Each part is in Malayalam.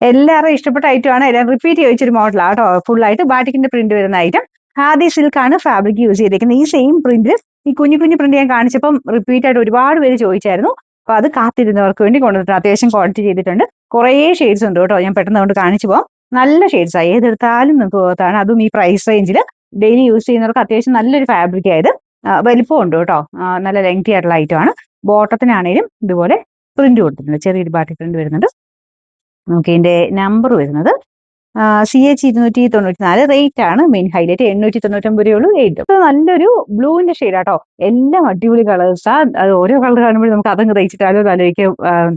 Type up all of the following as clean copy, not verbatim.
എല്ലാവരും ഇഷ്ടപ്പെട്ട ഐറ്റം ആണ്. എല്ലാം റിപ്പീറ്റ് ചോദിച്ചൊരു മോഡലാണ് കേട്ടോ. ഫുൾ ആയിട്ട് ബാറ്റിക്കിന്റെ പ്രിന്റ് വരുന്ന ഐറ്റം. ഖാദി സിൽക്ക് ആണ് ഫാബ്രിക് യൂസ് ചെയ്തിരിക്കുന്നത്. ഈ സെയിം പ്രിന്റ് ഈ കുഞ്ഞു കുഞ്ഞു പ്രിന്റ് ഞാൻ കാണിച്ചപ്പം റിപ്പീറ്റ് ആയിട്ട് ഒരുപാട് പേര് ചോദിച്ചായിരുന്നു. അപ്പൊ അത് കാത്തിരുന്നവർക്ക് വേണ്ടി കൊണ്ടുവന്നിട്ടുണ്ട്. അത്യാവശ്യം ക്വാളിറ്റി ചെയ്തിട്ടുണ്ട്. കുറേ ഷെയ്ഡ്സ് ഉണ്ട് കേട്ടോ. ഞാൻ പെട്ടെന്ന് കൊണ്ട് കാണിച്ചു പോകാം. നല്ല ഷെയ്ഡ്സാണ്, ഏതെടുത്താലും നിങ്ങൾക്ക് പോകത്താണ്. അതും ഈ പ്രൈസ് റേഞ്ചിൽ ഡെയിലി യൂസ് ചെയ്യുന്നവർക്ക് അത്യാവശ്യം നല്ലൊരു ഫാബ്രിക് ആയത്. വലിപ്പം ഉണ്ട് കേട്ടോ. നല്ല ലെങ്തി ആയിട്ടുള്ള ഐറ്റം ആണ്. ബോട്ടത്തിനാണേലും ഇതുപോലെ പ്രിന്റ് കൊടുത്തിട്ടുണ്ട്. ചെറിയൊരു ബാറ്റിക് പ്രിന്റ് വരുന്നുണ്ട്. നമുക്ക് ഇതിന്റെ നമ്പർ വരുന്നത് CH 294. റേറ്റ് ആണ് മെയിൻ ഹൈലൈറ്റ്. 899 രൂപയുള്ളൂ. 8 നല്ലൊരു ബ്ലൂവിന്റെ ഷെയ്ഡാട്ടോ. എല്ലാം അടിപൊളി കളേഴ്സാ. അത് ഓരോ കളർ കാണുമ്പോൾ നമുക്ക് അതങ്ങ് തയ്ച്ചിട്ടാലോ ആലോചിക്കാൻ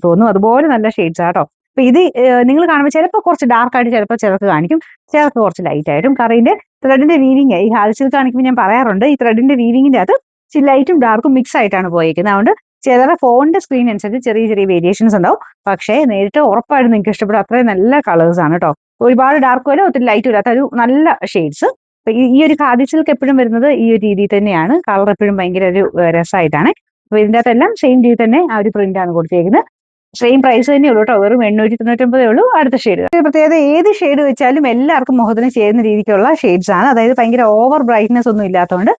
തോന്നും. അതുപോലെ നല്ല ഷെയ്ഡ്സ് ആട്ടോ. അപ്പൊ ഇത് നിങ്ങൾ കാണുമ്പോൾ ചിലപ്പോൾ കുറച്ച് ഡാർക്ക് ആയിട്ട് ചിലപ്പോൾ ചിലർക്ക് കാണിക്കും, ചിലർക്ക് കുറച്ച് ലൈറ്റ് ആയിട്ടും. കാരണം ഇതിന്റെ ത്രെഡിന്റെ വീവിങ് ഈ ഹാൽസിൽ കാണിക്കുമ്പോൾ ഞാൻ പറയാറുണ്ട്, ഈ ത്രെഡിന്റെ വീവിങ്ങിന്റെ അകത്ത് ലൈറ്റും ഡാർക്കും മിക്സ് ആയിട്ടാണ് പോയിരിക്കുന്നത്. അതുകൊണ്ട് ചിലരുടെ ഫോണിന്റെ സ്ക്രീൻ അനുസരിച്ച് ചെറിയ ചെറിയ വേരിയേഷൻസ് ഉണ്ടാവും. പക്ഷേ നേരിട്ട് ഉറപ്പായിട്ടും നിങ്ങൾക്ക് ഇഷ്ടപ്പെടും. അത്രയും നല്ല കളേഴ്സ് ആണ് കേട്ടോ. ഒരുപാട് ഡാർക്കും അല്ല, ഒത്തിരി ലൈറ്റും ഇല്ലാത്ത ഒരു നല്ല ഷെയ്ഡ്സ്. അപ്പൊ ഈ ഒരു ഖാദി സിൽക്ക് എപ്പോഴും വരുന്നത് ഈ ഒരു രീതിയിൽ തന്നെയാണ്. കളർ എപ്പോഴും ഭയങ്കര ഒരു രസമായിട്ടാണ്. അപ്പൊ ഇതിന്റെ അകത്തെല്ലാം സെയിം രീതിയിൽ തന്നെ ആ ഒരു പ്രിന്റ് ആണ് കൊടുത്തിരിക്കുന്നത്. സെയിം പ്രൈസ് തന്നെ ഉള്ളൂ കേട്ടോ. വെറും 899 ഉള്ളൂ. അടുത്ത ഷെയ്ഡ് പ്രത്യേകത, ഏത് ഷെയ്ഡ് വെച്ചാലും എല്ലാവർക്കും മുഖത്തിന് ചേരുന്ന രീതിക്കുള്ള ഷെയ്ഡ്സ് ആണ്. അതായത് ഭയങ്കര ഓവർ ബ്രൈറ്റ്നെസ് ഒന്നും ഇല്ലാത്തതുകൊണ്ട്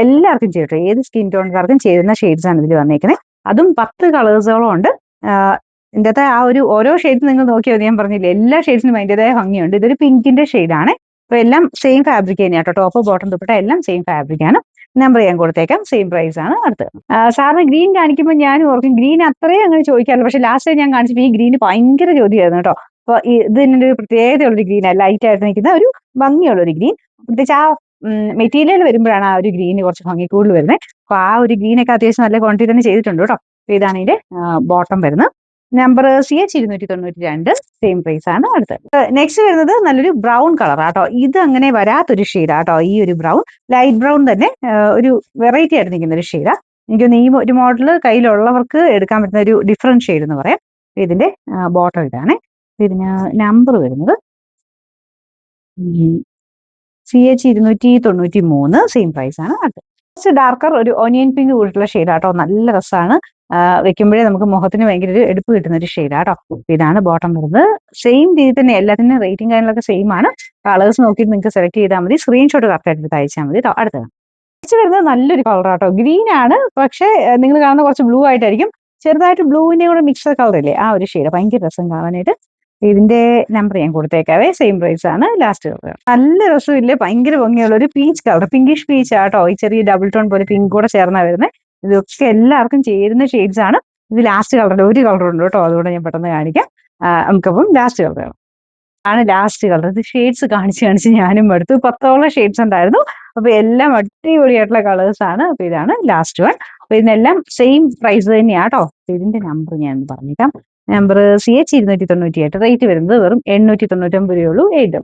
എല്ലാവർക്കും ചേരും. ഏത് സ്കിൻ ടോൺകാർക്കും ചേരുന്ന ഷെയ്ഡ്സ് ആണ് ഇതിൽ വന്നേക്കുന്നത്. അതും 10 കളേഴ്സോളം ഉണ്ട്. ഇതിന്റെ അകത്ത് ആ ഒരു ഓരോ ഷെയ്ഡ്സ് നിങ്ങൾ നോക്കിയാൽ ഞാൻ പറഞ്ഞില്ലേ, എല്ലാ ഷെയ്ഡ്സിനും അതിൻ്റെതായ ഭംഗിയുണ്ട്. ഇതൊരു പിങ്കിന്റെ ഷെയ്ഡാണ്. അപ്പൊ എല്ലാം സെയിം ഫാബ്രിക് തന്നെയാണ് കേട്ടോ. ടോപ്പ് ബോട്ടം ദുപ്പട്ട എല്ലാം സെയിം ഫാബ്രിക് ആണ്. നമ്പർ ഞാൻ കൊടുത്തേക്കാം. സെയിം പ്രൈസ് ആണ്. അടുത്തത് സാറിന് ഗ്രീൻ കാണിക്കുമ്പോൾ ഞാനും ഓർക്കും ഗ്രീൻ അത്രയും അങ്ങനെ ചോദിക്കാറില്ല. പക്ഷെ ലാസ്റ്റ് ടൈം ഞാൻ കാണിച്ചപ്പോൾ ഈ ഗ്രീന് ഭയങ്കര ചോദ്യമായിരുന്നു കേട്ടോ. അപ്പൊ ഇത് ഇതിന്റെ ഒരു പ്രത്യേകതയുള്ളൊരു ഗ്രീൻ, ലൈറ്റ് ആയിട്ട് നിൽക്കുന്ന ഒരു ഭംഗിയുള്ള ഒരു ഗ്രീൻ. പ്രത്യേകിച്ച് ആ മെറ്റീരിയൽ വരുമ്പോഴാണ് ആ ഒരു ഗ്രീന് കുറച്ച് ഭംഗി കൂടുതൽ വരുന്നത്. അപ്പൊ ആ ഒരു ഗ്രീനൊക്കെ അത്യാവശ്യം നല്ല ക്വാണ്ടിറ്റി തന്നെ ചെയ്തിട്ടുണ്ട് കേട്ടോ. അപ്പൊ ഇതാണ് ഇതിന്റെ ബോട്ടം വരുന്നത്. Number CH 292. സെയിം പ്രൈസ് ആണ്. അടുത്തത് നെക്സ്റ്റ് വരുന്നത് നല്ലൊരു ബ്രൗൺ കളർ ആട്ടോ. ഇത് അങ്ങനെ വരാത്തൊരു ഷെയ്ഡാട്ടോ. ഈ ഒരു ബ്രൗൺ ലൈറ്റ് ബ്രൗൺ തന്നെ ഒരു വെറൈറ്റി ആയിട്ട് നിൽക്കുന്ന ഒരു ഷെയ്ഡാ. എനിക്കൊന്ന് ഈ ഒരു മോഡൽ കയ്യിലുള്ളവർക്ക് എടുക്കാൻ പറ്റുന്ന ഒരു ഡിഫറെന്റ് ഷെയ്ഡ് എന്ന് പറയാം. ഇതിന്റെ ബോട്ടം ഇതാണ്. ഇതിന് നമ്പർ വരുന്നത് CH 293. സെയിം പ്രൈസ് ആണ്. അടുത്തത് കുറച്ച് ഡാർക്കർ ഒരു ഓനിയൻ പിങ്ക് കൂടിയിട്ടുള്ള ഷെയ്ഡാട്ടോ. നല്ല രസമാണ്. വെക്കുമ്പോഴേ നമുക്ക് മുഖത്തിന് ഭയങ്കര ഒരു എടുപ്പ് കിട്ടുന്ന ഒരു ഷെയ്ഡാട്ടോ. ഇതാണ് ബോട്ടം വരുന്നത്. സെയിം രീതി തന്നെ എല്ലാത്തിനും റേറ്റിംഗ് കാര്യങ്ങളൊക്കെ സെയിം ആണ്. കളേഴ്സ് നോക്കിയിട്ട് നിങ്ങൾക്ക് സെലക്ട് ചെയ്താൽ മതി. സ്ക്രീൻഷോട്ട് കറക്റ്റ് ആയിട്ട് അയച്ചാൽ മതി കേട്ടോ. അടുത്തത് വരുന്നത് നല്ലൊരു കളർ ആട്ടോ. ഗ്രീൻ ആണ്, പക്ഷേ നിങ്ങൾ കാണുന്ന കുറച്ച് ബ്ലൂ ആയിട്ടായിരിക്കും. ചെറുതായിട്ട് ബ്ലൂവിന്റെ കൂടെ മിക്സഡ് കളർ ഇല്ലേ, ആ ഒരു ഷെയ്ഡ് ഭയങ്കര രസം കാണാനായിട്ട്. ഇതിന്റെ നമ്പർ ഞാൻ കൊടുത്തേക്കാവേ. സെയിം പ്രൈസ് ആണ്. ലാസ്റ്റ് കളർ നല്ല രസമില്ലേ, ഭയങ്കര ഭംഗിയുള്ള ഒരു പീച്ച് കളർ, പിങ്കിഷ് പീച്ച് ആട്ടോ. ഈ ചെറിയ ഡബിൾ ടോൺ പോലെ പിങ്ക് കൂടെ ചേർന്നാ വരുന്നത്. ഇതൊക്കെ എല്ലാവർക്കും ചേരുന്ന ഷെയ്ഡ്സ് ആണ്. ഇത് ലാസ്റ്റ് കളറിന്റെ ഒരു കളർ ഉണ്ട് കേട്ടോ. അതുകൊണ്ട് ഞാൻ പെട്ടെന്ന് കാണിക്കാം. നമുക്കപ്പം ലാസ്റ്റ് കളർ ആണ്. ലാസ്റ്റ് കളർ ഇത് ഷെയ്ഡ്സ് കാണിച്ച് കാണിച്ച് ഞാനും എടുത്തു. 10ഓളം ഷെയ്ഡ്സ് ഉണ്ടായിരുന്നു. അപ്പൊ എല്ലാം അടിപൊളിയായിട്ടുള്ള കളേഴ്സ് ആണ്. അപ്പൊ ഇതാണ് ലാസ്റ്റ് വൺ. അപ്പൊ ഇതിനെല്ലാം സെയിം പ്രൈസ് തന്നെയാട്ടോ. ഇതിന്റെ നമ്പർ ഞാൻ പറഞ്ഞേക്കാം. Number CH 298. റേറ്റ് വരുന്നത് വെറും 899 രൂപയുള്ളൂ. 8